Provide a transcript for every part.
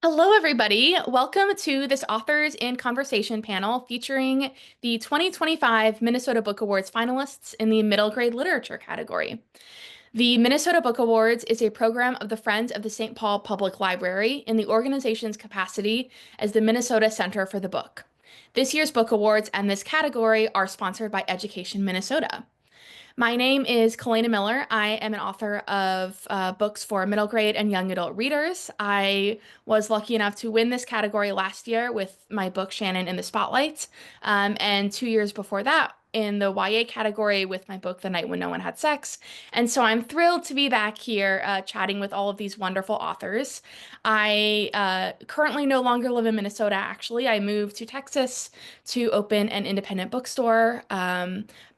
Hello, everybody. Welcome to this Authors in Conversation panel featuring the 2025 Minnesota Book Awards finalists in the middle grade literature category. The Minnesota Book Awards is a program of the Friends of the St. Paul Public Library in the organization's capacity as the Minnesota Center for the Book. This year's book awards and this category are sponsored by Education Minnesota. My name is Kalena Miller. I am an author of books for middle grade and young adult readers. I was lucky enough to win this category last year with my book Shannon in the Spotlight, and 2 years before that in the YA category with my book The Night When No One Had Sex. And so I'm thrilled to be back here chatting with all of these wonderful authors. I currently no longer live in Minnesota, actually. I moved to Texas to open an independent bookstore.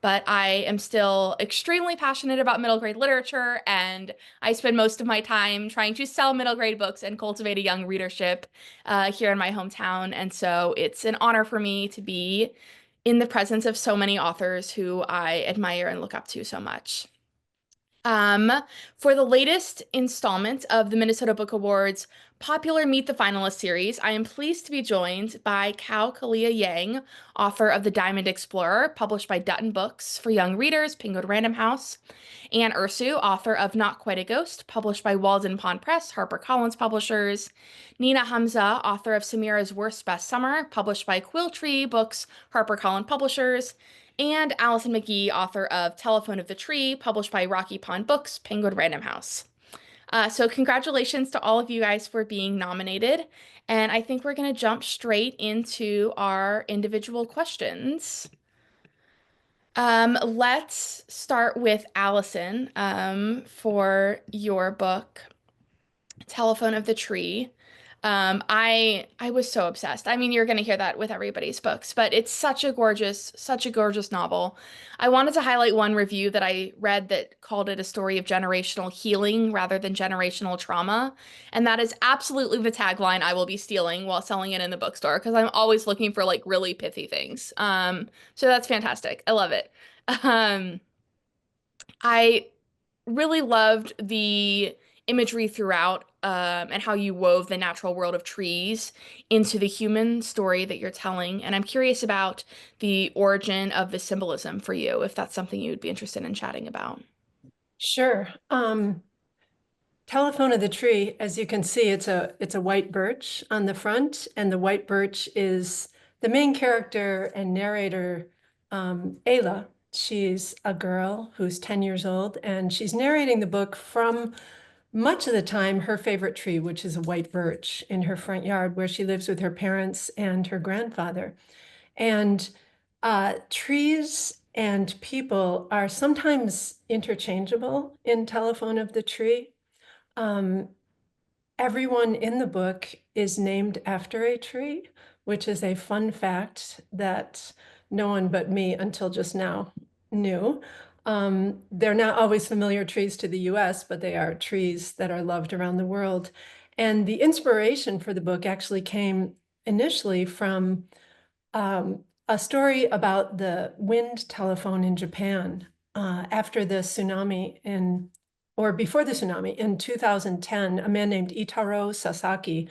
But I am still extremely passionate about middle grade literature, and I spend most of my time trying to sell middle grade books and cultivate a young readership here in my hometown. And so it's an honor for me to be in the presence of so many authors who I admire and look up to so much. Um, for the latest installment of the Minnesota Book Awards popular Meet the Finalists series, I am pleased to be joined by Kalia Yang, author of The Diamond Explorer, published by Dutton Books for young readers, Penguin Random House, and Ursu, author of Not Quite a Ghost, published by Walden Pond Press, HarperCollins Publishers, Nina Hamza, author of Samira's Worst Best Summer, published by Quill Books, HarperCollins Publishers, and Alison McGhee, author of Telephone of the Tree, published by Rocky Pond Books, Penguin Random House. So congratulations to all of you guys for being nominated. And I think we're going to jump straight into our individual questions. Let's start with Allison for your book, Telephone of the Tree. I was so obsessed. I mean, you're gonna hear that with everybody's books, but it's such a gorgeous novel. I wanted to highlight one review that I read that called it a story of generational healing rather than generational trauma. And that is absolutely the tagline I will be stealing while selling it in the bookstore because I'm always looking for like really pithy things. So that's fantastic. I love it. Um, I really loved the imagery throughout, and how you wove the natural world of trees into the human story that you're telling. And I'm curious about the origin of the symbolism for you, if that's something you would be interested in chatting about. Sure. Telephone of the Tree, as you can see, it's a white birch on the front, and the white birch is the main character and narrator, Ayla. She's a girl who's 10 years old, and she's narrating the book from much of the time her favorite tree, which is a white birch in her front yard where she lives with her parents and her grandfather. And trees and people are sometimes interchangeable in Telephone of the Tree. Um, Everyone in the book is named after a tree, which is a fun fact that no one but me until just now knew. They're not always familiar trees to the US, but they are trees that are loved around the world. And the inspiration for the book actually came initially from a story about the wind telephone in Japan after the tsunami or before the tsunami in 2010. A man named Itaro Sasaki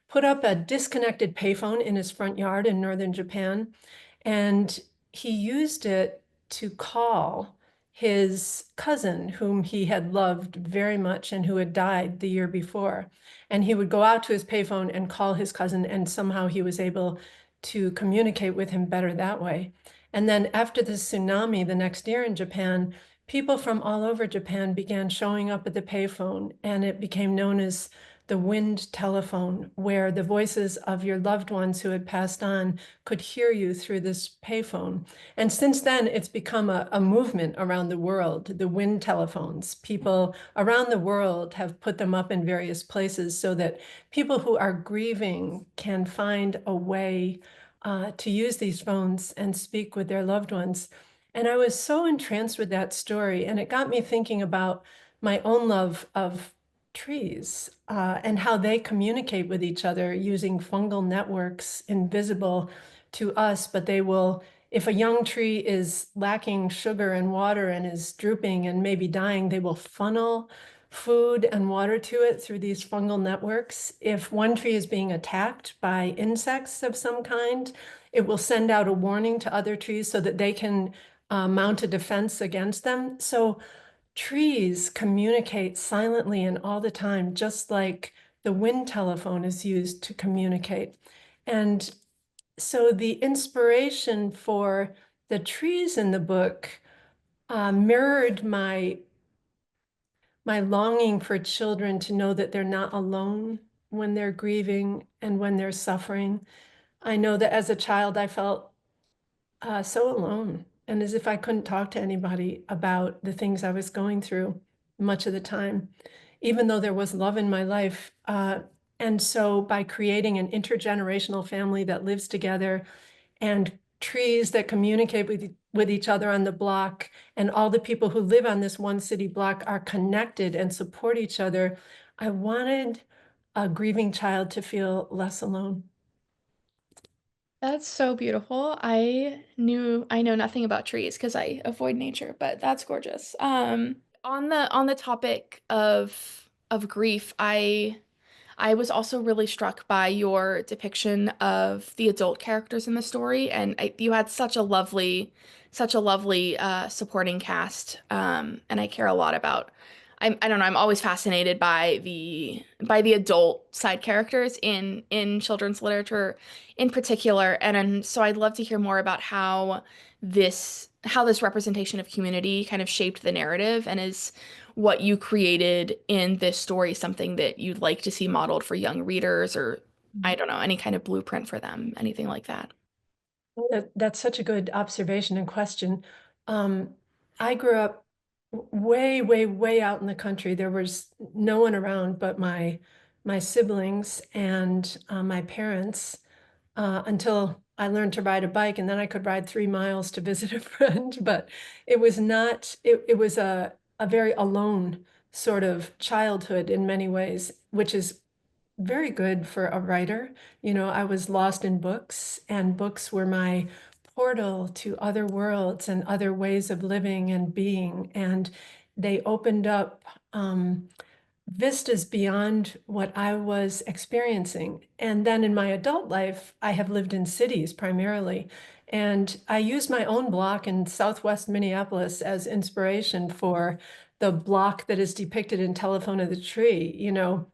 put up a disconnected payphone in his front yard in northern Japan, and he used it to call his cousin, whom he had loved very much and who had died the year before. And he would go out to his payphone and call his cousin, and somehow he was able to communicate with him better that way. And then after the tsunami the next year in Japan, people from all over Japan began showing up at the payphone, and it became known as the wind telephone, where the voices of your loved ones who had passed on could hear you through this payphone. And since then, it's become a movement around the world, the wind telephones. People around the world have put them up in various places so that people who are grieving can find a way to use these phones and speak with their loved ones. And I was so entranced with that story, and it got me thinking about my own love of trees and how they communicate with each other using fungal networks invisible to us, but they will, if a young tree is lacking sugar and water and is drooping and maybe dying, they will funnel food and water to it through these fungal networks. If one tree is being attacked by insects of some kind, it will send out a warning to other trees so that they can mount a defense against them. So trees communicate silently and all the time, just like the wind telephone is used to communicate. And so the inspiration for the trees in the book mirrored my longing for children to know that they're not alone when they're grieving and when they're suffering. I know that as a child, I felt so alone and as if I couldn't talk to anybody about the things I was going through much of the time, even though there was love in my life. And so by creating an intergenerational family that lives together and trees that communicate with each other on the block, and all the people who live on this one city block are connected and support each other, I wanted a grieving child to feel less alone. That's so beautiful. I know nothing about trees because I avoid nature, but that's gorgeous. On the topic of grief, I was also really struck by your depiction of the adult characters in the story, and you had such a lovely supporting cast. And I care a lot about. I don't know. I'm always fascinated by the adult side characters in children's literature, in particular. And so I'd love to hear more about how this representation of community kind of shaped the narrative, and is what you created in this story something that you'd like to see modeled for young readers, or I don't know, any kind of blueprint for them, anything like that. That's such a good observation and question. Um, I grew up way, way, way out in the country. There was no one around but my siblings and my parents until I learned to ride a bike, and then I could ride 3 miles to visit a friend. But it was not. It was a very alone sort of childhood in many ways, which is very good for a writer. You know, I was lost in books, and books were my portal to other worlds and other ways of living and being. And they opened up vistas beyond what I was experiencing. And then in my adult life, I have lived in cities primarily. And I used my own block in Southwest Minneapolis as inspiration for the block that is depicted in Telephone of the Tree. You know,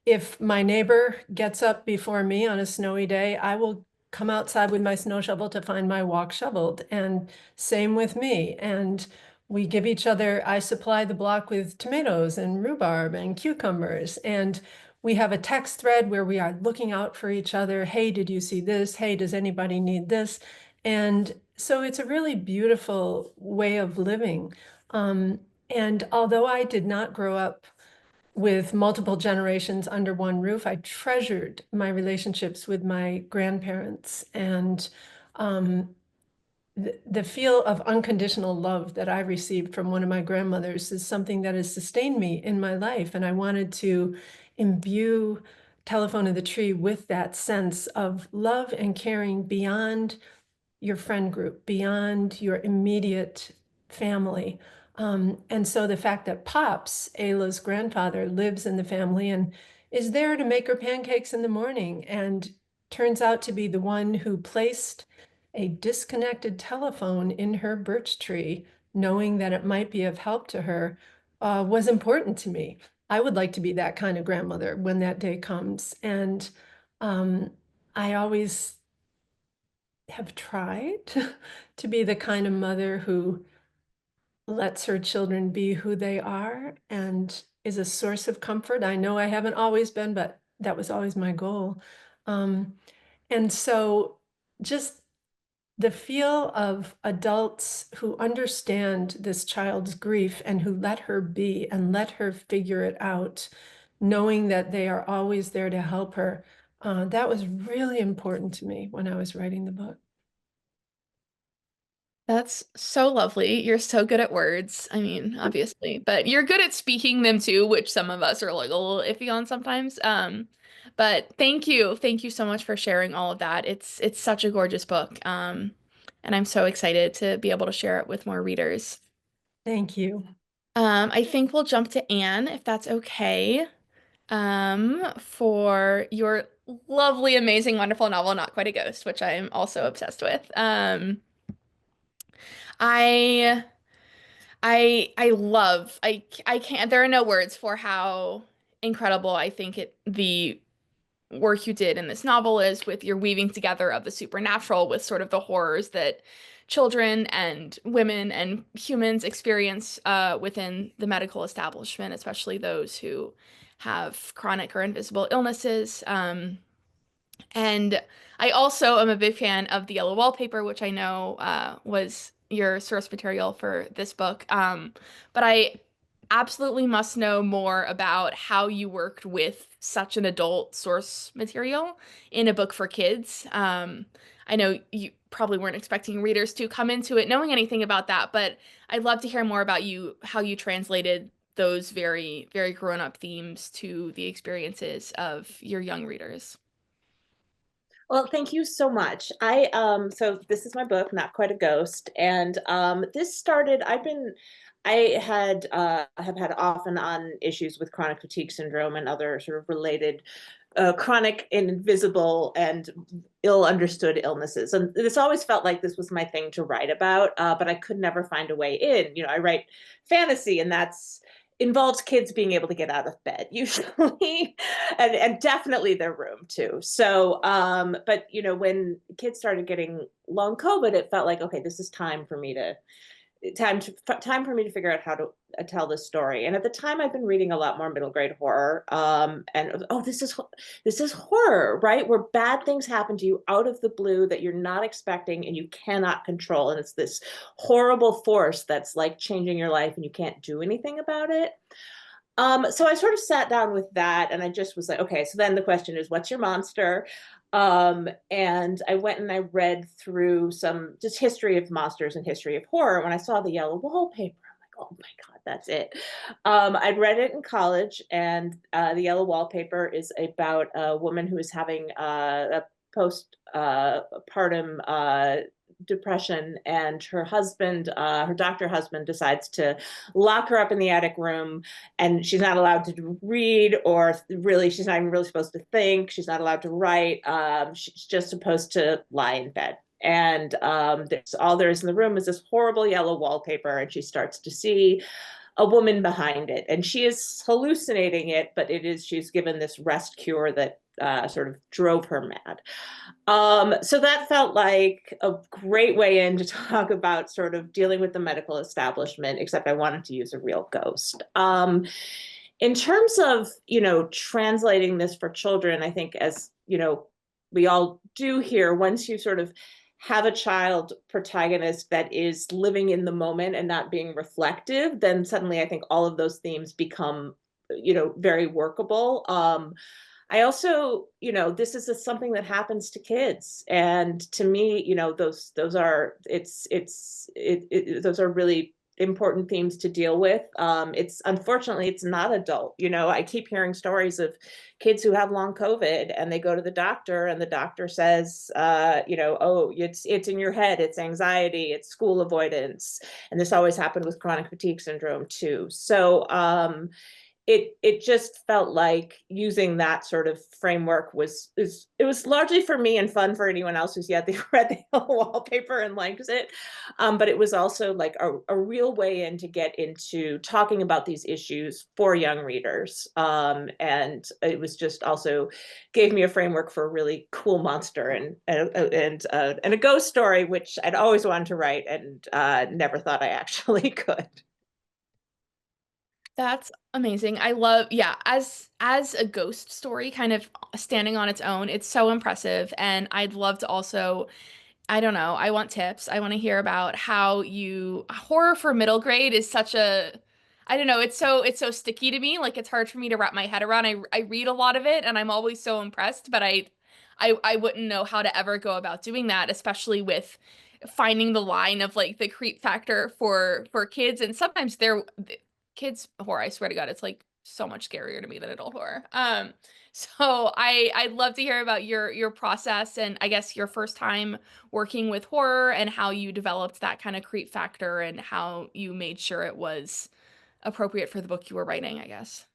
if my neighbor gets up before me on a snowy day, I will come outside with my snow shovel to find my walk shoveled. And same with me. And we give each other, I supply the block with tomatoes and rhubarb and cucumbers. And we have a text thread where we are looking out for each other. Hey, did you see this? Hey, does anybody need this? And so it's a really beautiful way of living. Um, and although I did not grow up with multiple generations under one roof, I treasured my relationships with my grandparents, and um, the feel of unconditional love that I received from one of my grandmothers is something that has sustained me in my life. And I wanted to imbue Telephone of the Tree with that sense of love and caring beyond your friend group, beyond your immediate family. And so the fact that Pops, Ayla's grandfather, lives in the family and is there to make her pancakes in the morning, and turns out to be the one who placed a disconnected telephone in her birch tree, knowing that it might be of help to her, was important to me. I would like to be that kind of grandmother when that day comes. And I always have tried to be the kind of mother who lets her children be who they are and is a source of comfort. I know I haven't always been, but that was always my goal. Um, and so just the feel of adults who understand this child's grief and who let her be and let her figure it out, knowing that they are always there to help her, that was really important to me when I was writing the book. That's so lovely. You're so good at words. I mean, obviously, but you're good at speaking them too, which some of us are like a little iffy on sometimes. But thank you. Thank you so much for sharing all of that. It's such a gorgeous book. And I'm so excited to be able to share it with more readers. Thank you. I think we'll jump to Anne, if that's okay, for your lovely, amazing, wonderful novel, Not Quite a Ghost, which I am also obsessed with. I I can't, there are no words for how incredible I think the work you did in this novel is with your weaving together of the supernatural with sort of the horrors that children and women and humans experience within the medical establishment, especially those who have chronic or invisible illnesses. And I also am a big fan of the yellow wallpaper, which I know was your source material for this book. But I absolutely must know more about how you worked with such an adult source material in a book for kids. I know you probably weren't expecting readers to come into it knowing anything about that, but I'd love to hear more about how you translated those very, very grown-up themes to the experiences of your young readers. Well, thank you so much. So this is my book, Not Quite a Ghost, and this started. I have had off and on issues with chronic fatigue syndrome and other sort of related chronic and invisible and ill understood illnesses. And this always felt like this was my thing to write about, but I could never find a way in. I write fantasy, and that's involves kids being able to get out of bed usually, and definitely their room too. But when kids started getting long COVID, it felt like, okay, this is time for me to figure out how to tell this story. And at the time, I've been reading a lot more middle grade horror. And oh, this is horror, right? Where bad things happen to you out of the blue that you're not expecting and you cannot control. And it's this horrible force that's like changing your life, and you can't do anything about it. So I sort of sat down with that, and I just was like, okay, so then the question is, what's your monster? And I went and I read through some just history of monsters and history of horror. When I saw the yellow wallpaper, I'm like, oh my God, that's it. I'd read it in college, and the yellow wallpaper is about a woman who is having a postpartum depression, and her doctor husband, decides to lock her up in the attic room, and she's not allowed to read, or really, she's not even really supposed to think. She's not allowed to write. She's just supposed to lie in bed. And all there is in the room is this horrible yellow wallpaper, and she starts to see a woman behind it, and she is hallucinating it, but she's given this rest cure that sort of drove her mad. So that felt like a great way in to talk about sort of dealing with the medical establishment, except I wanted to use a real ghost. In terms of, translating this for children, I think, as, we all do here, once you sort of have a child protagonist that is living in the moment and not being reflective, then suddenly I think all of those themes become, very workable. I also, this is something that happens to kids, and to me, those are really important themes to deal with. It's unfortunately, it's not adult. I keep hearing stories of kids who have long COVID, and they go to the doctor, and the doctor says, oh, it's in your head, it's anxiety, it's school avoidance, and this always happened with chronic fatigue syndrome too. So it just felt like using that sort of framework it was largely for me and fun for anyone else who's yet read the wallpaper and likes it. But it was also like a real way in to get into talking about these issues for young readers. And it was just also gave me a framework for a really cool monster and a ghost story, which I'd always wanted to write, and never thought I actually could. That's amazing. I love, yeah, as a ghost story kind of standing on its own, it's so impressive. And I'd love to also, I don't know, I want tips. I want to hear about how horror for middle grade is such a, I don't know, it's so sticky to me. Like it's hard for me to wrap my head around. I read a lot of it and I'm always so impressed, but I wouldn't know how to ever go about doing that, especially with finding the line of like the creep factor for kids. And sometimes kids horror, I swear to God, it's like so much scarier to me than adult horror. So I'd love to hear about your process and I guess your first time working with horror and how you developed that kind of creep factor and how you made sure it was appropriate for the book you were writing, I guess?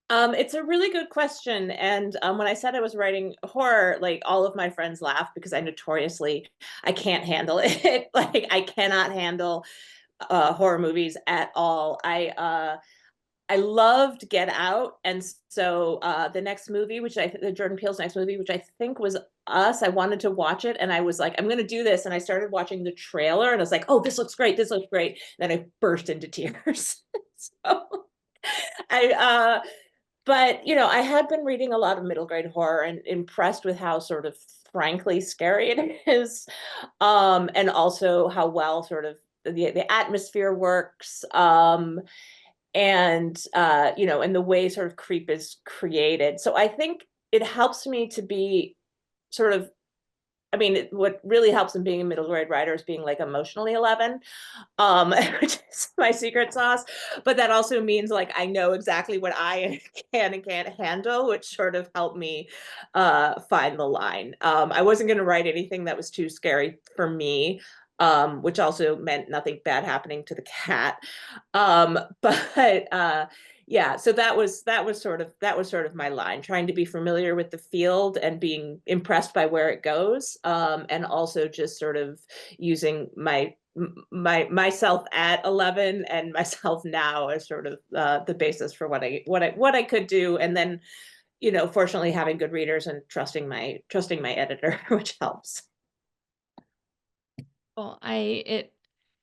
It's a really good question. And when I said I was writing horror, like all of my friends laughed because I can't handle it. Like I cannot handle horror movies at all. I loved Get Out, and so the next movie, the Jordan Peele's next movie, which I think was Us, I wanted to watch it, and I was like, I'm going to do this, and I started watching the trailer, and I was like, oh, this looks great, this looks great. Then I burst into tears. So I but I had been reading a lot of middle grade horror and impressed with how sort of frankly scary it is, and also how well sort of the atmosphere works, and and the way sort of creep is created. So I think it helps me to be sort of, what really helps in being a middle grade writer is being like emotionally 11, which is my secret sauce. But that also means like I know exactly what I can and can't handle, which sort of helped me find the line. I wasn't going to write anything that was too scary for me, which also meant nothing bad happening to the cat. But yeah, so that was sort of my line, trying to be familiar with the field and being impressed by where it goes, and also just sort of using myself at 11 and myself now as sort of the basis for what I could do, and then fortunately having good readers and trusting my editor, which helps. Well, it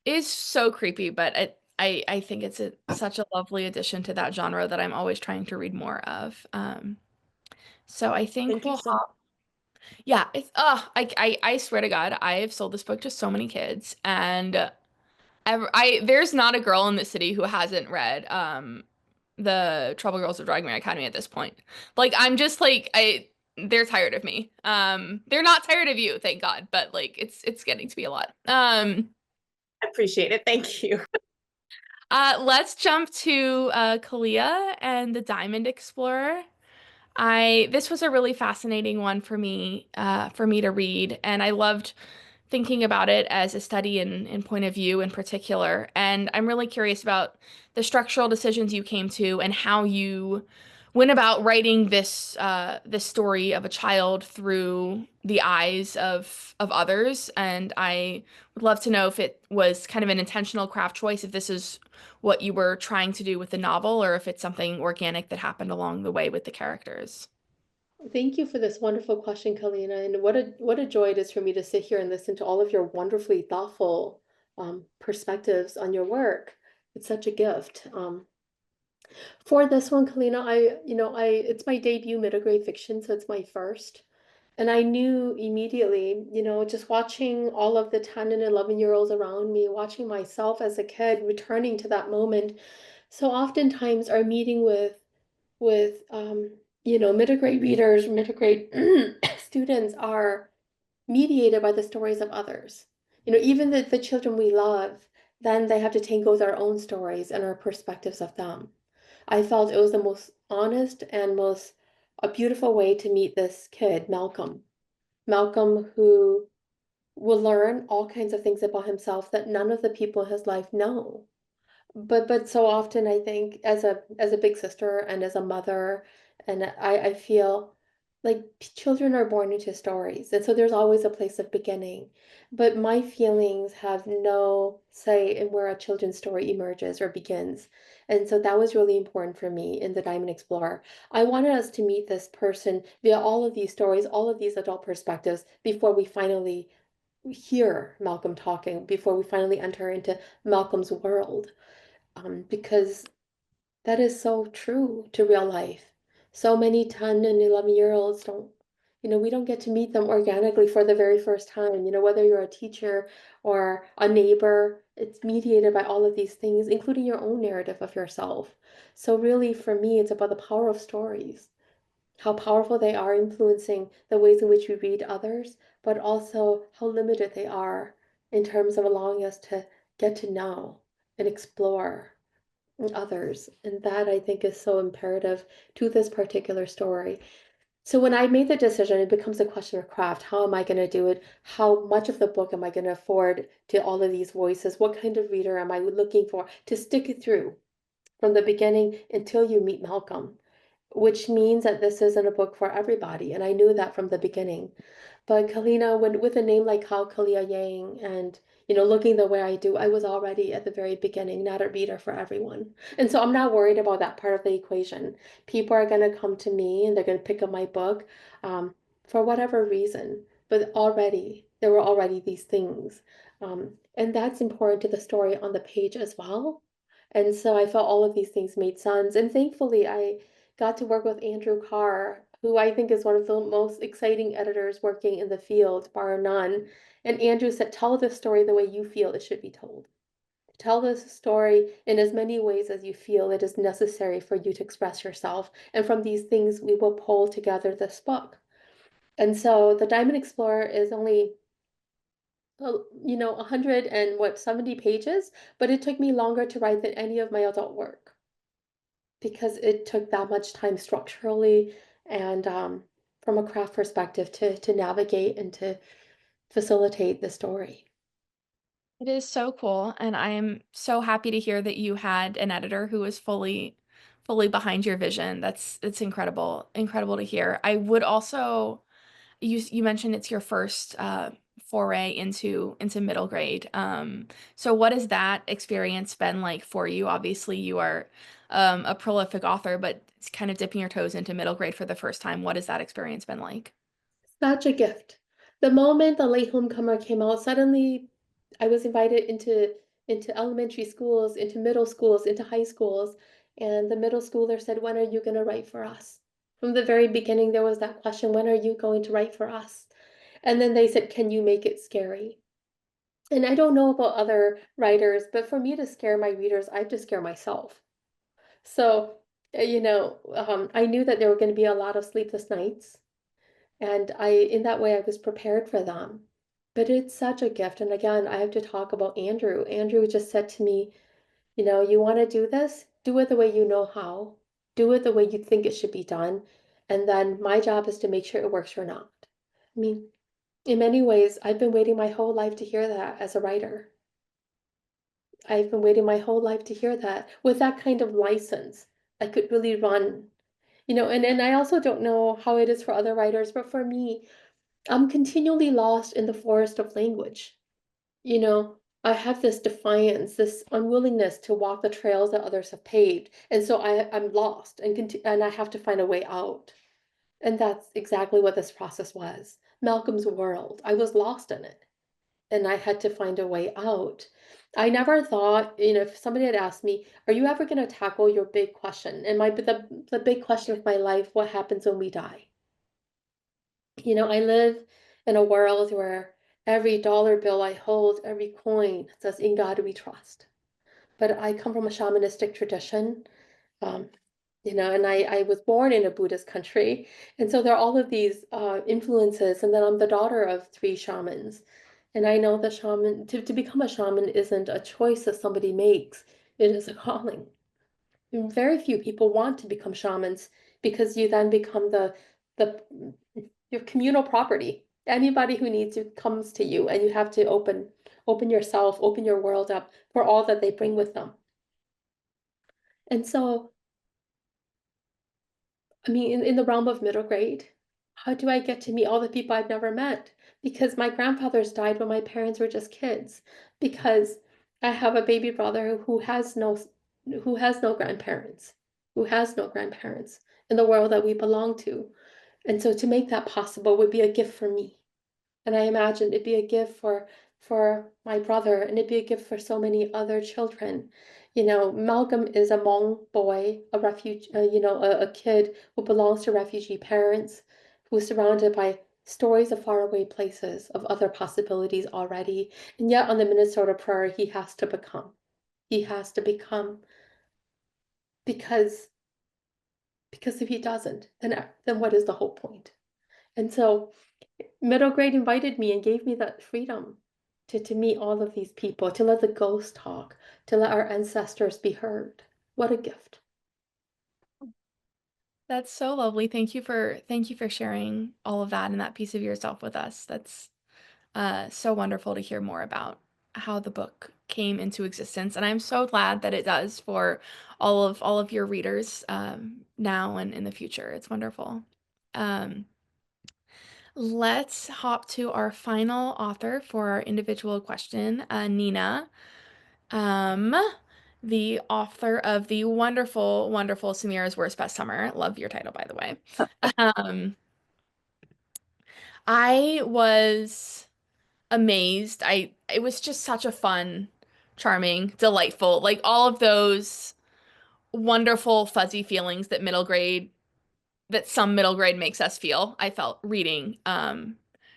is so creepy, but I think it's such a lovely addition to that genre that I'm always trying to read more of. So I think Thank you we'll so hop. Yeah, it's I swear to God, I have sold this book to so many kids, and there's not a girl in the city who hasn't read the Trouble Girls of Dragmere Academy at this point. Like I'm just like they're tired of me. They're not tired of you, thank God, but like it's getting to be a lot. I appreciate it. Thank you. Let's jump to Kalia and the Diamond Explorer. This was a really fascinating one for me to read, and I loved thinking about it as a study in point of view in particular. And I'm really curious about the structural decisions you came to and how you went about writing this story of a child through the eyes of others. And I would love to know if it was kind of an intentional craft choice, if this is what you were trying to do with the novel, or if it's something organic that happened along the way with the characters. Thank you for this wonderful question, Kalena. And what a joy it is for me to sit here and listen to all of your wonderfully thoughtful perspectives on your work. It's such a gift. For this one, Kalena, it's my debut middle grade fiction, so it's my first. And I knew immediately, just watching all of the 10 and 11-year-olds around me, watching myself as a kid returning to that moment. So oftentimes our meeting with middle grade readers, middle grade students are mediated by the stories of others. Even the children we love, then they have to tangle with our own stories and our perspectives of them. I felt it was the most honest and most a beautiful way to meet this kid, Malcolm. Malcolm, who will learn all kinds of things about himself that none of the people in his life know. But so often I think as a big sister and as a mother, and I feel like children are born into stories, and so there's always a place of beginning. But my feelings have no say in where a children's story emerges or begins. And so that was really important for me in the Diamond Explorer. I wanted us to meet this person via all of these stories, all of these adult perspectives before we finally hear Malcolm talking, before we finally enter into Malcolm's world, because that is so true to real life. So many 10 and 11-year-olds we don't get to meet them organically for the very first time. Whether you're a teacher or a neighbor, it's mediated by all of these things, including your own narrative of yourself. So, really, for me, it's about the power of stories, how powerful they are influencing the ways in which we read others, but also how limited they are in terms of allowing us to get to know and explore others. And that I think is so imperative to this particular story. So when I made the decision, it becomes a question of craft. How am I going to do it? How much of the book am I going to afford to all of these voices? What kind of reader am I looking for to stick it through from the beginning until you meet Malcolm? Which means that this isn't a book for everybody, and I knew that from the beginning. But Kalina, when with a name like how Kalia Yang and looking the way I do, I was already at the very beginning not a reader for everyone. And so I'm not worried about that part of the equation. People are gonna come to me and they're gonna pick up my book for whatever reason. But already there were already these things. And that's important to the story on the page as well. And so I felt all of these things made sense. And thankfully I got to work with Andrew Carr, who I think is one of the most exciting editors working in the field, bar none. And Andrew said, tell this story the way you feel it should be told. Tell this story in as many ways as you feel it is necessary for you to express yourself. And from these things, we will pull together this book. And so the Diamond Explorer is only 100 and 70 pages, but it took me longer to write than any of my adult work because it took that much time structurally and from a craft perspective to navigate and to facilitate the story. It is so cool, and I am so happy to hear that you had an editor who was fully behind your vision. It's incredible, incredible to hear. I would also you mentioned it's your first foray into middle grade. So what has that experience been like for you? Obviously, you are a prolific author, but it's kind of dipping your toes into middle grade for the first time. What has that experience been like? Such a gift. The moment the late homecomer came out, suddenly I was invited into elementary schools, into middle schools, into high schools, and the middle schooler said, "When are you going to write for us?" From the very beginning, there was that question, "When are you going to write for us?" And then they said, "Can you make it scary?" And I don't know about other writers, but for me to scare my readers, I have to scare myself. So, I knew that there were going to be a lot of sleepless nights. And in that way, I was prepared for them. But it's such a gift. And again, I have to talk about Andrew. Andrew just said to me, you want to do this? Do it the way you know how. Do it the way you think it should be done. And then my job is to make sure it works or not. I mean, in many ways, I've been waiting my whole life to hear that as a writer. I've been waiting my whole life to hear that. With that kind of license, I could really run. And I also don't know how it is for other writers, but for me, I'm continually lost in the forest of language. You know, I have this defiance, this unwillingness to walk the trails that others have paved. And so I'm lost and I have to find a way out. And that's exactly what this process was. Malcolm's world. I was lost in it and I had to find a way out. I never thought, if somebody had asked me, are you ever going to tackle your big question? And the big question of my life, what happens when we die? I live in a world where every dollar bill I hold, every coin says, "In God we trust." But I come from a shamanistic tradition, um, and I was born in a Buddhist country. And so there are all of these influences. And then I'm the daughter of three shamans. And I know the shaman, to become a shaman isn't a choice that somebody makes, it is a calling. And very few people want to become shamans because you then become the your communal property. Anybody who needs you comes to you, and you have to open yourself, open your world up for all that they bring with them. And so, I mean, in the realm of middle grade, how do I get to meet all the people I've never met? Because my grandfathers died when my parents were just kids. Because I have a baby brother who has no grandparents, who has no grandparents in the world that we belong to. And so to make that possible would be a gift for me. And I imagine it'd be a gift for my brother, and it'd be a gift for so many other children. Malcolm is a Hmong boy, a refuge, a kid who belongs to refugee parents, who's surrounded by stories of faraway places, of other possibilities already. And yet on the Minnesota Prairie, he has to become. He has to become because if he doesn't, then what is the whole point? And so middle grade invited me and gave me that freedom to meet all of these people, to let the ghosts talk, to let our ancestors be heard. What a gift. That's so lovely. Thank you for sharing all of that and that piece of yourself with us. That's so wonderful to hear more about how the book came into existence, and I'm so glad that it does for all of your readers now and in the future. It's wonderful. Um, let's hop to our final author for our individual question, Nina. Um, the author of the wonderful, wonderful Samira's Worst Best Summer. Love your title, by the way. Um, I was amazed. It was just such a fun, charming, delightful, like all of those wonderful fuzzy feelings that some middle grade makes us feel. I felt reading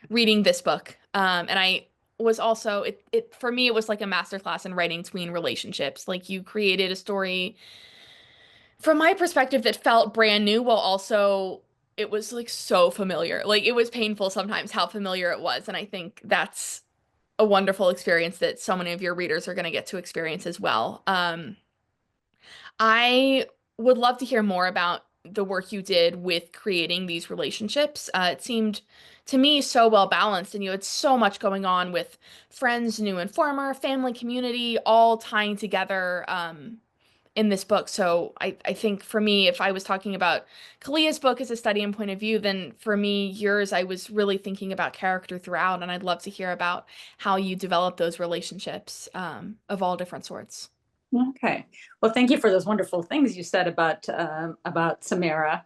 this book. And I was also it for me it was like a masterclass in writing tween relationships. Like you created a story from my perspective that felt brand new while also it was like so familiar. Like it was painful sometimes how familiar it was. And I think that's a wonderful experience that so many of your readers are going to get to experience as well. I would love to hear more about the work you did with creating these relationships. It seemed to me so well balanced, and you had so much going on with friends, new and former, family, community, all tying together in this book. So I think for me, if I was talking about Kalia's book as a study and point of view, then for me, yours, I was really thinking about character throughout, and I'd love to hear about how you develop those relationships of all different sorts. Okay. Well, thank you for those wonderful things you said about Samira.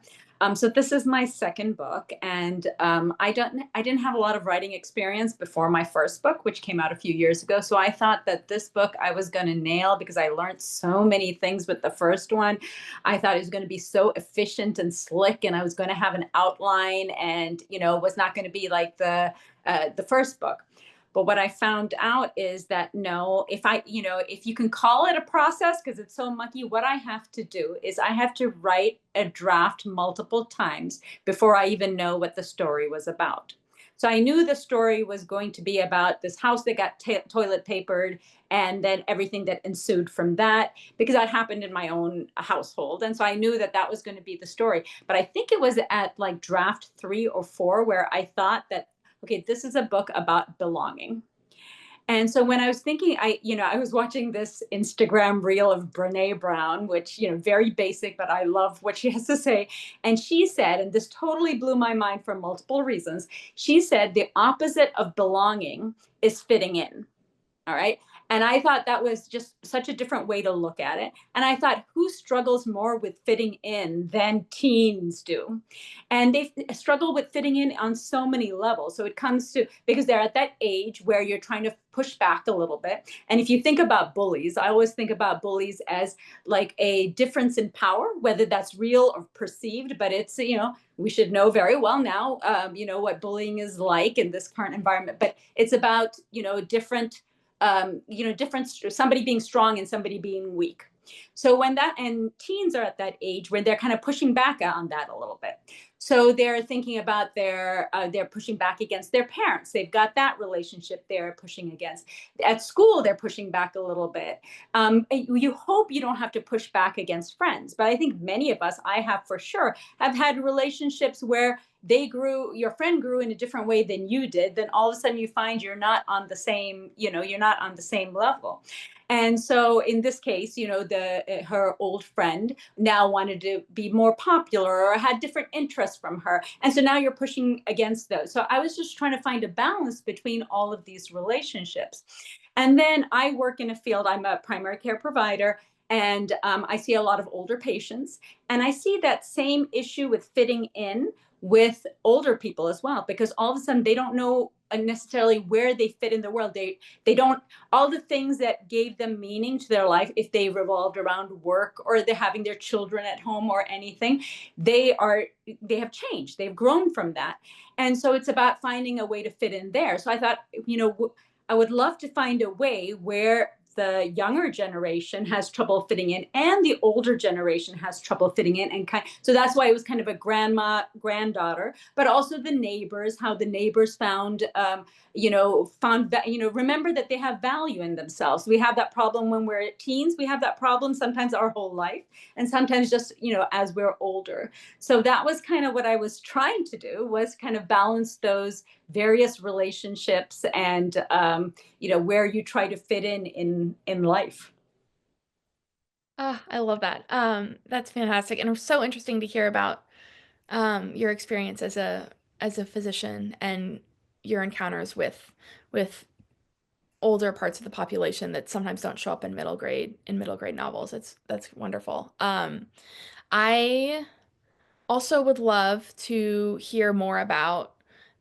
So this is my second book, and I didn't have a lot of writing experience before my first book, which came out a few years ago. So I thought that this book I was going to nail because I learned so many things with the first one. I thought it was going to be so efficient and slick, and I was going to have an outline, and was not going to be like the first book. But what I found out is that no, if you can call it a process because it's so mucky, what I have to do is I have to write a draft multiple times before I even know what the story was about. So I knew the story was going to be about this house that got toilet papered and then everything that ensued from that, because that happened in my own household. And so I knew that that was going to be the story. But I think it was at like draft 3 or 4 where I thought that, okay, this is a book about belonging. And so when I was thinking, I was watching this Instagram reel of Brene Brown, which, very basic, but I love what she has to say. And she said, and this totally blew my mind for multiple reasons. She said the opposite of belonging is fitting in. All right. And I thought that was just such a different way to look at it. And I thought, who struggles more with fitting in than teens do? And they struggle with fitting in on so many levels. So it comes to, because they're at that age where you're trying to push back a little bit. And if you think about bullies, I always think about bullies as like a difference in power, whether that's real or perceived, but it's, we should know very well now, what bullying is like in this current environment. But it's about, different somebody being strong and somebody being weak. So and teens are at that age where they're kind of pushing back on that a little bit. So they're thinking about they're pushing back against their parents. They've got that relationship they're pushing against. At school, they're pushing back a little bit. You hope you don't have to push back against friends, but I think many of us, I have for sure, have had relationships where your friend grew in a different way than you did, then all of a sudden you find you're not on the same level. And so in this case, her old friend now wanted to be more popular or had different interests from her. And so now you're pushing against those. So I was just trying to find a balance between all of these relationships. And then I work in a field, I'm a primary care provider, and I see a lot of older patients. And I see that same issue with fitting in with older people as well, because all of a sudden they don't know necessarily where they fit in the world. They don't, all the things that gave them meaning to their life, if they revolved around work or they're having their children at home or anything, they have changed. They've grown from that. And so it's about finding a way to fit in there. So I thought, I would love to find a way where the younger generation has trouble fitting in, and the older generation has trouble fitting in, and so that's why it was kind of a grandma, granddaughter, but also the neighbors, how the neighbors found, remember that they have value in themselves. We have that problem when we're teens. We have that problem sometimes our whole life, and sometimes just, as we're older. So that was kind of what I was trying to do, was kind of balance those various relationships and, where you try to fit in life. Ah, I love that. That's fantastic, and it was so interesting to hear about your experience as a physician and your encounters with older parts of the population that sometimes don't show up in middle grade novels. That's wonderful. I also would love to hear more about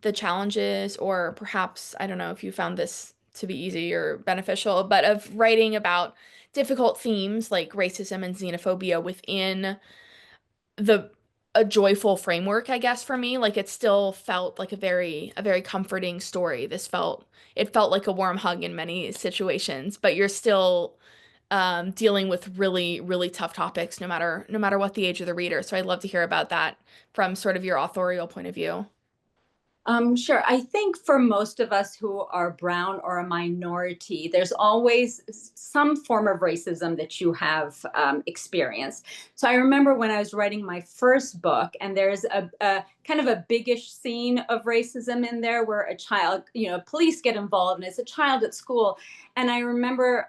the challenges, or perhaps, I don't know if you found this to be easy or beneficial, but of writing about difficult themes like racism and xenophobia within a joyful framework, I guess, for me. Like, it still felt like a very comforting story. It felt like a warm hug in many situations, but you're still dealing with really, really tough topics, no matter what the age of the reader. So I'd love to hear about that from sort of your authorial point of view. Sure. I think for most of us who are brown or a minority, there's always some form of racism that you have experienced. So I remember when I was writing my first book, and there's a kind of a biggish scene of racism in there where a child, police get involved, and it's a child at school. And I remember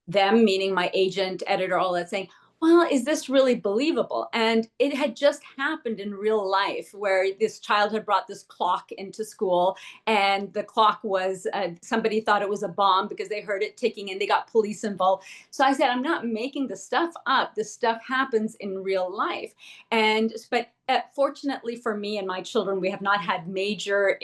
them, meaning my agent, editor, all that, saying, well, is this really believable? And it had just happened in real life, where this child had brought this clock into school, and the clock was, somebody thought it was a bomb because they heard it ticking, and they got police involved. So I said, I'm not making the stuff up. This stuff happens in real life. But fortunately for me and my children, we have not had major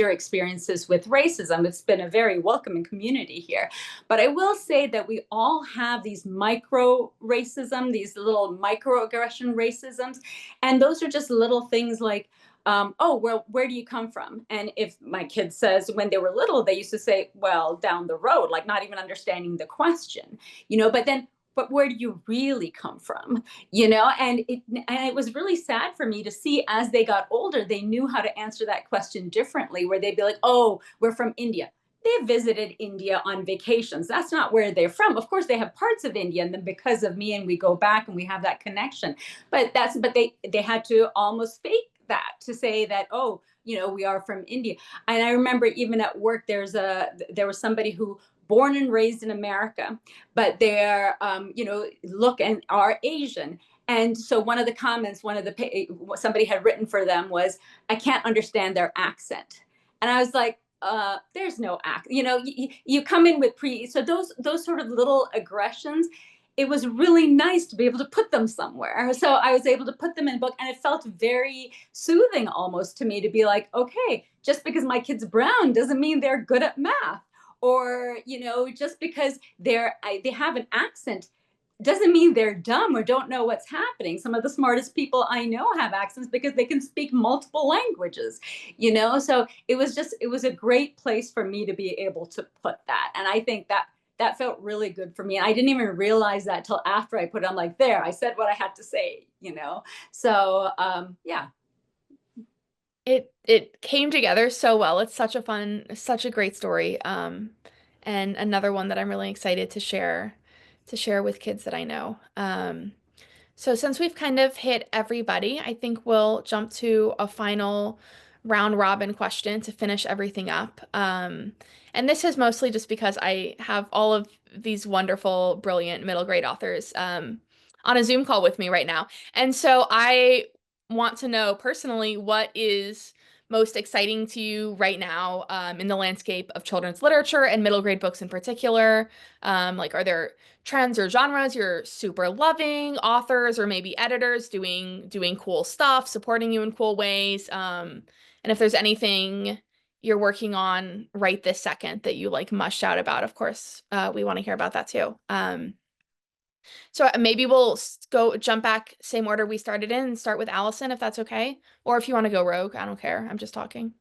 experiences with racism. It's been a very welcoming community here. But I will say that we all have these micro racism, these little microaggression racisms. And those are just little things like, oh, well, where do you come from? And if my kid says, when they were little, they used to say, well, down the road, like not even understanding the question, but where do you really come from? And it was really sad for me to see, as they got older, they knew how to answer that question differently, where they'd be like, oh, we're from India. They visited India on vacations. That's not where they're from. Of course, they have parts of India, and then because of me, and we go back and we have that connection. But they had to almost fake that to say that, oh, we are from India. And I remember even at work, there was somebody who born and raised in America, but they're look and are Asian. And so one of the comments, somebody had written for them was, I can't understand their accent. And I was like, there's no act, you come in with so those sort of little aggressions, it was really nice to be able to put them somewhere. So I was able to put them in a book, and it felt very soothing almost to me to be like, okay, just because my kid's brown doesn't mean they're good at math, or, just because they have an accent doesn't mean they're dumb or don't know what's happening. Some of the smartest people I know have accents because they can speak multiple languages, so it was a great place for me to be able to put that. And I think that felt really good for me. And I didn't even realize that till after I put it. I'm like, there, I said what I had to say, So, yeah. It came together so well. It's such a great story. And another one that I'm really excited to share with kids that I know. So since we've kind of hit everybody, I think we'll jump to a final round robin question to finish everything up. And this is mostly just because I have all of these wonderful, brilliant middle grade authors on a Zoom call with me right now. And so I want to know personally, what is most exciting to you right now in the landscape of children's literature and middle grade books in particular? Like, are there trends or genres you're super loving, authors or maybe editors doing cool stuff, supporting you in cool ways? And if there's anything you're working on right this second that you must shout about, of course, we want to hear about that too. So maybe we'll jump back, same order we started in, and start with Alison, if that's okay. Or if you want to go rogue, I don't care. I'm just talking.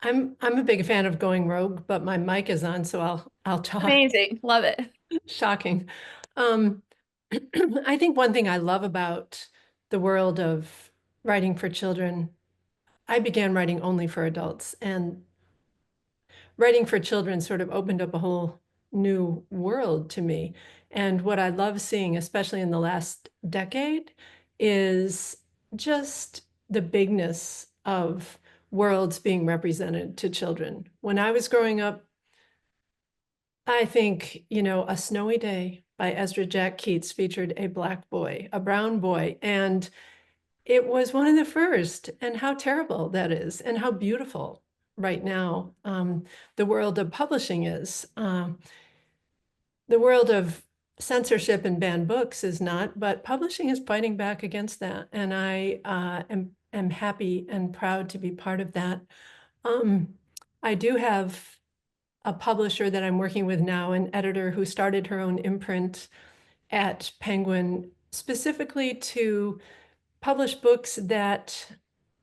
I'm a big fan of going rogue, but my mic is on, so I'll talk. Amazing. Love it. Shocking. I think one thing I love about the world of writing for children, I began writing only for adults, and writing for children sort of opened up a whole new world to me. And what I love seeing, especially in the last decade, is just the bigness of worlds being represented to children. When I was growing up, I think, A Snowy Day by Ezra Jack Keats featured a black boy, a brown boy, and it was one of the first. And how terrible that is, and how beautiful right now the world of publishing is. The world of censorship and banned books is not, but publishing is fighting back against that. And I am happy and proud to be part of that. I do have a publisher that I'm working with now, an editor who started her own imprint at Penguin specifically to publish books that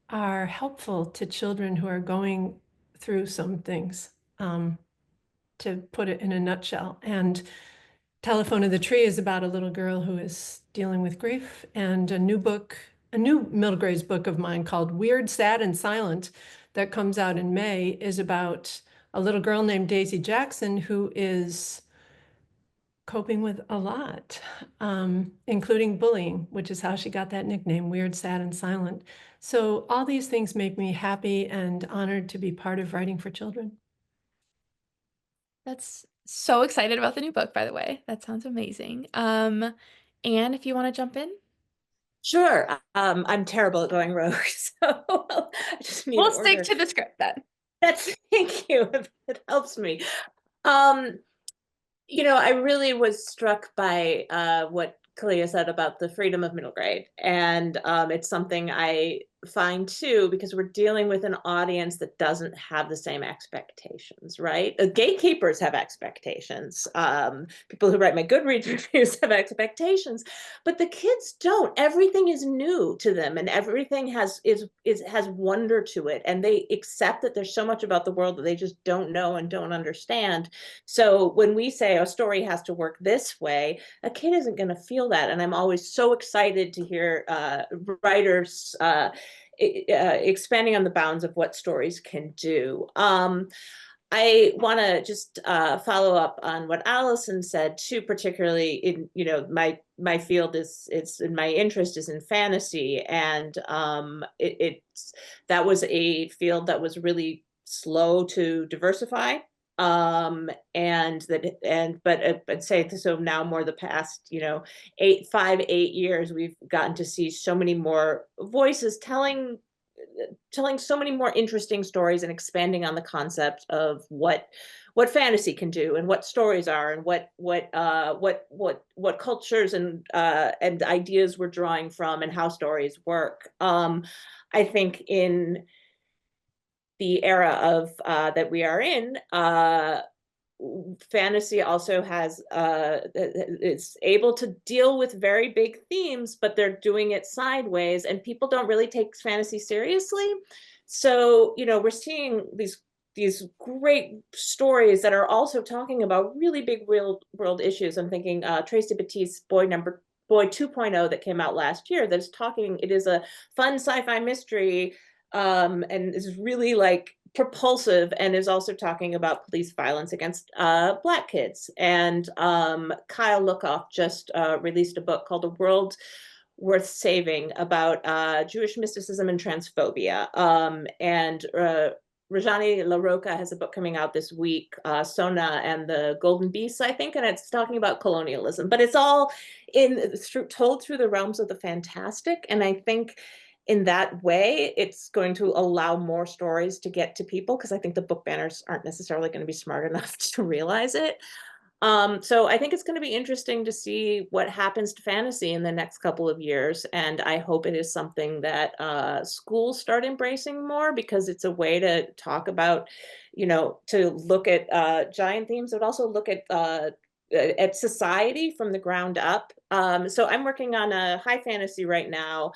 are helpful to children who are going through some things, to put it in a nutshell. And Telephone of the Tree is about a little girl who is dealing with grief, and a new middle grades book of mine called Weird, Sad, and Silent that comes out in May is about a little girl named Daisy Jackson who is coping with a lot, including bullying, which is how she got that nickname, Weird, Sad, and Silent. So all these things make me happy and honored to be part of writing for children. That's so excited about the new book, by the way. That sounds amazing. Anne, if you want to jump in. Sure. I'm terrible at going rogue, so I just need We'll order. stick to the script then. Thank you. It helps me. I really was struck by what Kalia said about the freedom of middle grade. And it's something I find too, because we're dealing with an audience that doesn't have the same expectations, right? Gatekeepers have expectations. People who write my Goodreads reviews have expectations, but the kids don't. Everything is new to them, and everything has wonder to it, and they accept that there's so much about the world that they just don't know and don't understand. So when we say a story has to work this way, a kid isn't going to feel that. And I'm always so excited to hear writers expanding on the bounds of what stories can do. I want to just follow up on what Alison said too, particularly in, my field is in my interest is in fantasy, and that was a field that was really slow to diversify. But I'd say so now, more the past 8 years, we've gotten to see so many more voices telling so many more interesting stories and expanding on the concept of what fantasy can do and what stories are and what cultures and ideas we're drawing from and how stories work. I think in the era of that we are in, fantasy also has it's able to deal with very big themes, but they're doing it sideways, and people don't really take fantasy seriously. So we're seeing these great stories that are also talking about really big real world issues. I'm thinking Tracy Battiste's Boy 2.0 that came out last year. It is a fun sci-fi mystery, and is really like propulsive, and is also talking about police violence against Black kids. And Kyle Lookoff just released a book called A World Worth Saving about Jewish mysticism and transphobia. And Rajani LaRocca has a book coming out this week, Sona and the Golden Beasts, I think, and it's talking about colonialism. But it's all told through the realms of the fantastic, and I think in that way, it's going to allow more stories to get to people, because I think the book banners aren't necessarily going to be smart enough to realize it. So I think it's going to be interesting to see what happens to fantasy in the next couple of years. And I hope it is something that schools start embracing more, because it's a way to talk about, to look at giant themes, but also look at society from the ground up. So I'm working on a high fantasy right now.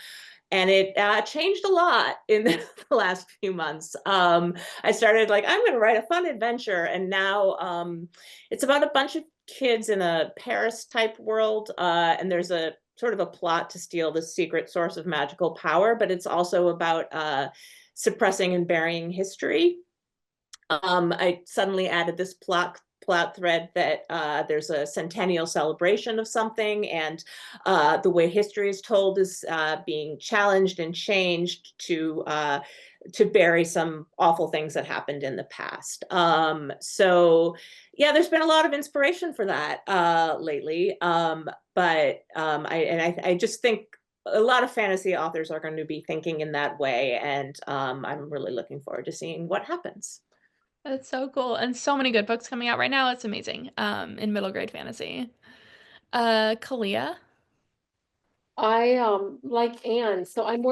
And it changed a lot in the last few months. I started like, I'm going to write a fun adventure. And now it's about a bunch of kids in a Paris type world. And there's a sort of a plot to steal the secret source of magical power, but it's also about suppressing and burying history. I suddenly added this plot thread that there's a centennial celebration of something, and the way history is told is being challenged and changed to bury some awful things that happened in the past. So yeah, there's been a lot of inspiration for that lately. I just think a lot of fantasy authors are going to be thinking in that way, and I'm really looking forward to seeing what happens. That's so cool. And so many good books coming out right now. It's amazing. In middle grade fantasy. Kalia. Like Anne, so I'm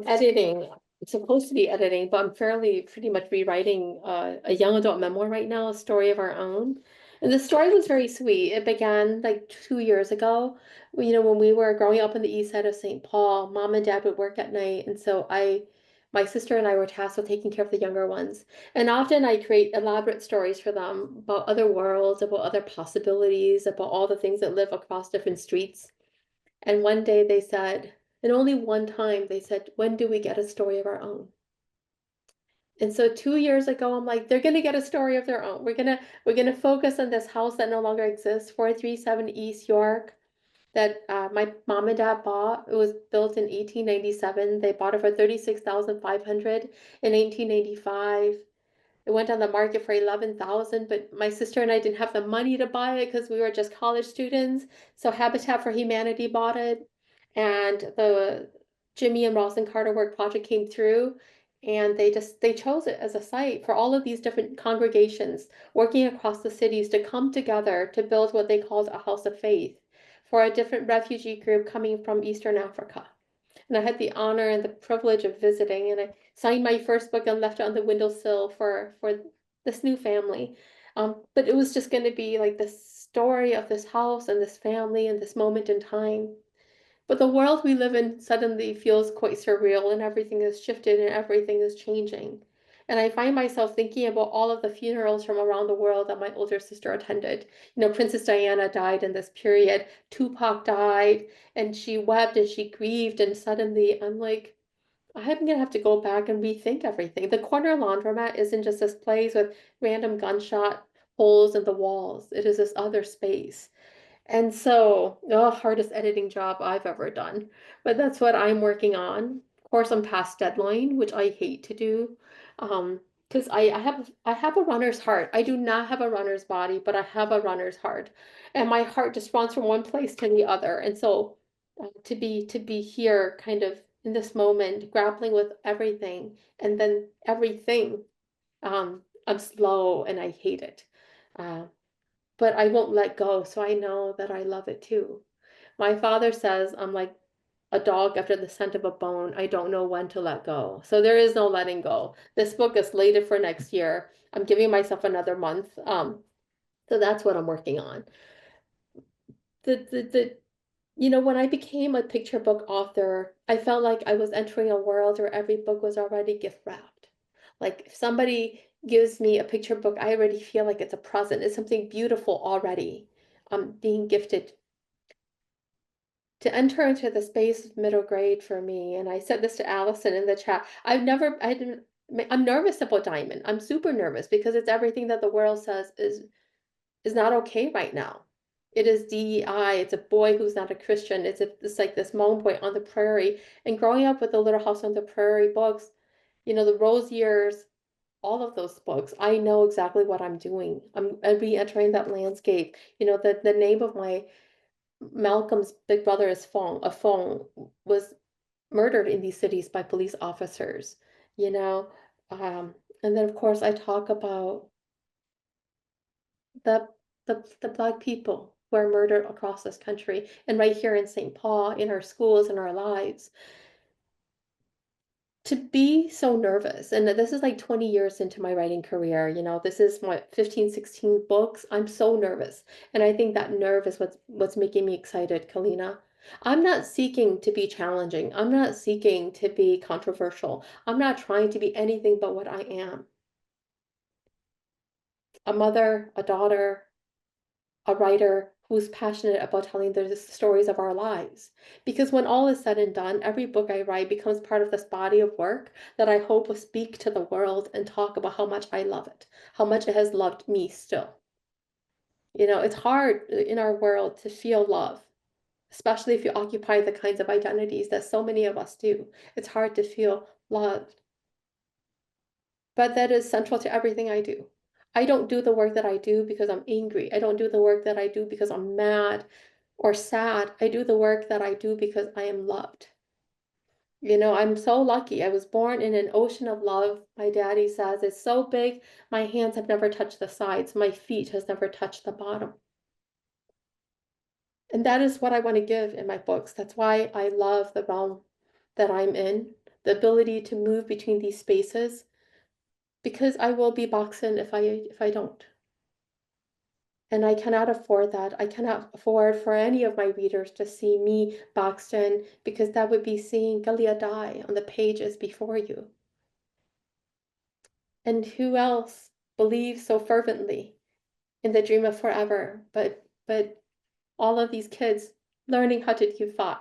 editing. I'm supposed to be editing, but I'm pretty much rewriting a young adult memoir right now, A Story of Our Own. And the story was very sweet. It began like 2 years ago. When we were growing up on the east side of St. Paul, mom and dad would work at night, and so my sister and I were tasked with taking care of the younger ones. And often I create elaborate stories for them about other worlds, about other possibilities, about all the things that live across different streets. And one day they said, and only one time they said, when do we get a story of our own? And so 2 years ago, I'm like, they're gonna get a story of their own. We're gonna focus on this house that no longer exists, 437 East York, that my mom and dad bought. It was built in 1897. They bought it for 36,500 in 1895. It went on the market for 11,000, but my sister and I didn't have the money to buy it because we were just college students. So Habitat for Humanity bought it, and the Jimmy and Roslyn Carter Work project came through, and they chose it as a site for all of these different congregations working across the cities to come together to build what they called a house of faith for a different refugee group coming from Eastern Africa. And I had the honor and the privilege of visiting, and I signed my first book and left it on the windowsill for this new family. But it was just going to be like the story of this house and this family and this moment in time. But the world we live in suddenly feels quite surreal, and everything has shifted and everything is changing. And I find myself thinking about all of the funerals from around the world that my older sister attended. Princess Diana died in this period, Tupac died, and she wept and she grieved, and suddenly I'm like, I'm gonna have to go back and rethink everything. The corner laundromat isn't just this place with random gunshot holes in the walls. It is this other space. And so, hardest editing job I've ever done. But that's what I'm working on. Of course, I'm past deadline, which I hate to do. Because I have a runner's heart. I do not have a runner's body, but I have a runner's heart. And my heart just runs from one place to the other. And so to be here kind of in this moment, grappling with everything and then everything, I'm slow and I hate it. Uh, but I won't let go, so I know that I love it too. My father says I'm like a dog after the scent of a bone. I don't know when to let go. So there is no letting go. This book is slated for next year. I'm giving myself another month. So that's what I'm working on. When I became a picture book author, I felt like I was entering a world where every book was already gift wrapped. Like if somebody gives me a picture book, I already feel like it's a present. It's something beautiful already. Being gifted. To enter into the space of middle grade for me, and I said this to Alison in the chat, I'm nervous about Diamond. I'm super nervous because it's everything that the world says is not okay right now. It is DEI. It's a boy who's not a Christian. It's like this Moan Boy on the Prairie. And growing up with the Little House on the Prairie books, the Rose Years, all of those books, I know exactly what I'm doing. I'm re-entering that landscape. The name of my Malcolm's big brother is Fong was murdered in these cities by police officers, you know. And then of course I talk about the the Black people who are murdered across this country and right here in St. Paul, in our schools, in our lives. To be so nervous, and this is like 20 years into my writing career, this is my 15, 16 books. I'm so nervous. And I think that nerve is what's making me excited, Kalena. I'm not seeking to be challenging. I'm not seeking to be controversial. I'm not trying to be anything but what I am. A mother, a daughter, a writer who's passionate about telling the stories of our lives. Because when all is said and done, every book I write becomes part of this body of work that I hope will speak to the world and talk about how much I love it, how much it has loved me still. You know, it's hard in our world to feel love, especially if you occupy the kinds of identities that so many of us do. It's hard to feel loved. But that is central to everything I do. I don't do the work that I do because I'm angry. I don't do the work that I do because I'm mad or sad. I do the work that I do because I am loved. You know, I'm so lucky. I was born in an ocean of love. My daddy says it's so big, my hands have never touched the sides. My feet has never touched the bottom. And that is what I want to give in my books. That's why I love the realm that I'm in, the ability to move between these spaces, because I will be boxed in if I don't. And I cannot afford that. I cannot afford for any of my readers to see me boxed in, because that would be seeing Kalia die on the pages before you. And who else believes so fervently in the dream of forever, but all of these kids learning how to defy.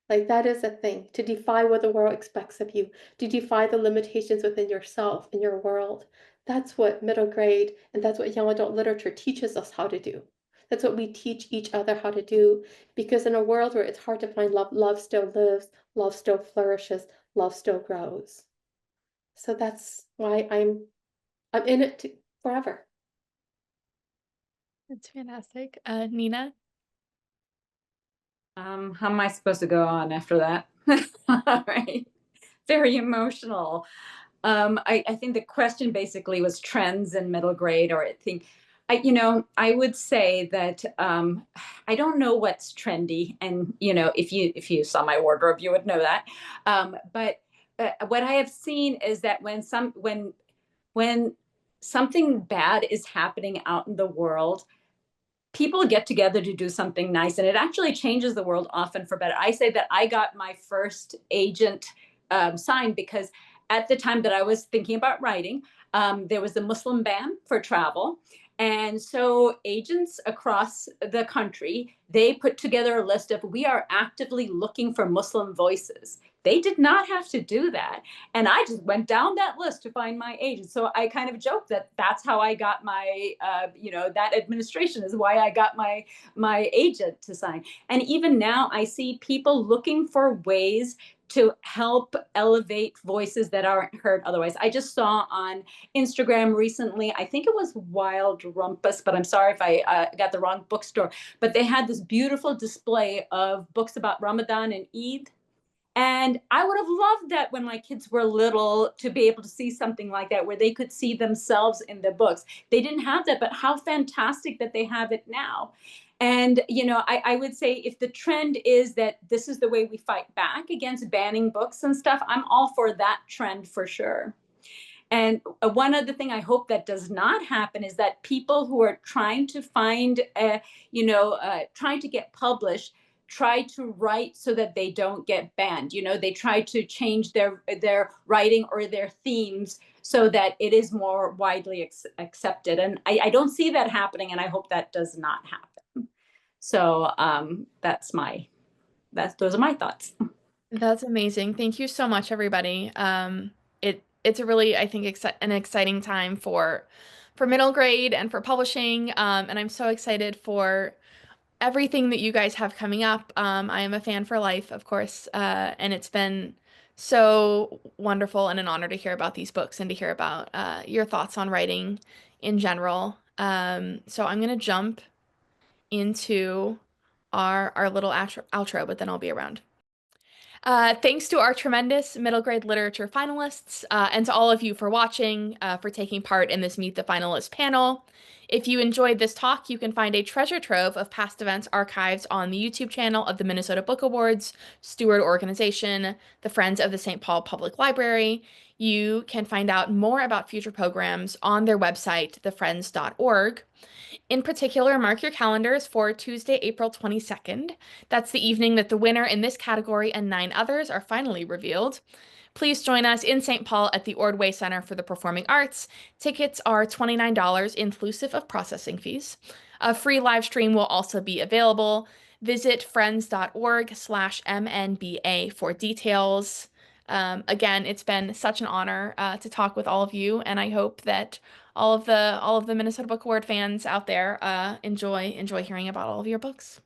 Like, that is a thing, to defy what the world expects of you, to defy the limitations within yourself, in your world. That's what middle grade and that's what young adult literature teaches us how to do. That's what we teach each other how to do, because in a world where it's hard to find love, love still lives, love still flourishes, love still grows. So that's why I'm in it forever. That's fantastic. Nina? How am I supposed to go on after that? All right. Very emotional. I think the question basically was trends in middle grade, or I would say that I don't know what's trendy, and if you saw my wardrobe, you would know that. But what I have seen is that when something bad is happening out in the world, people get together to do something nice, and it actually changes the world often for better. I say that I got my first agent signed because at the time that I was thinking about writing, there was a Muslim ban for travel. And so agents across the country, they put together a list of, we are actively looking for Muslim voices. They did not have to do that. And I just went down that list to find my agent. So I kind of joke that that's how I got my, that administration is why I got my agent to sign. And even now I see people looking for ways to help elevate voices that aren't heard otherwise. I just saw on Instagram recently, I think it was Wild Rumpus, but I'm sorry if I got the wrong bookstore, but they had this beautiful display of books about Ramadan and Eid. And I would have loved that when my kids were little, to be able to see something like that where they could see themselves in the books. They didn't have that, but how fantastic that they have it now. And, I would say if the trend is that this is the way we fight back against banning books and stuff, I'm all for that trend for sure. And one other thing I hope that does not happen is that people who are trying to find, trying to get published, try to write so that they don't get banned. They try to change their writing or their themes so that it is more widely accepted. And I don't see that happening, and I hope that does not happen. So those are my thoughts. That's amazing. Thank you so much, everybody. It's a really, I think, an exciting time for middle grade and for publishing. And I'm so excited for everything that you guys have coming up. I am a fan for life, of course, and it's been so wonderful and an honor to hear about these books and to hear about your thoughts on writing in general. So I'm gonna jump into our little outro, but then I'll be around. Thanks to our tremendous middle grade literature finalists, and to all of you for watching, for taking part in this Meet the Finalists panel. If you enjoyed this talk, you can find a treasure trove of past events archived on the YouTube channel of the Minnesota Book Awards, Steward Organization, the Friends of the St. Paul Public Library. You can find out more about future programs on their website, thefriends.org. In particular, mark your calendars for Tuesday, April 22nd. That's the evening that the winner in this category and 9 others are finally revealed. Please join us in St. Paul at the Ordway Center for the Performing Arts. Tickets are $29 inclusive of processing fees. A free live stream will also be available. Visit friends.org/MNBA for details. Again, it's been such an honor to talk with all of you, and I hope that all of the Minnesota Book Award fans out there enjoy hearing about all of your books.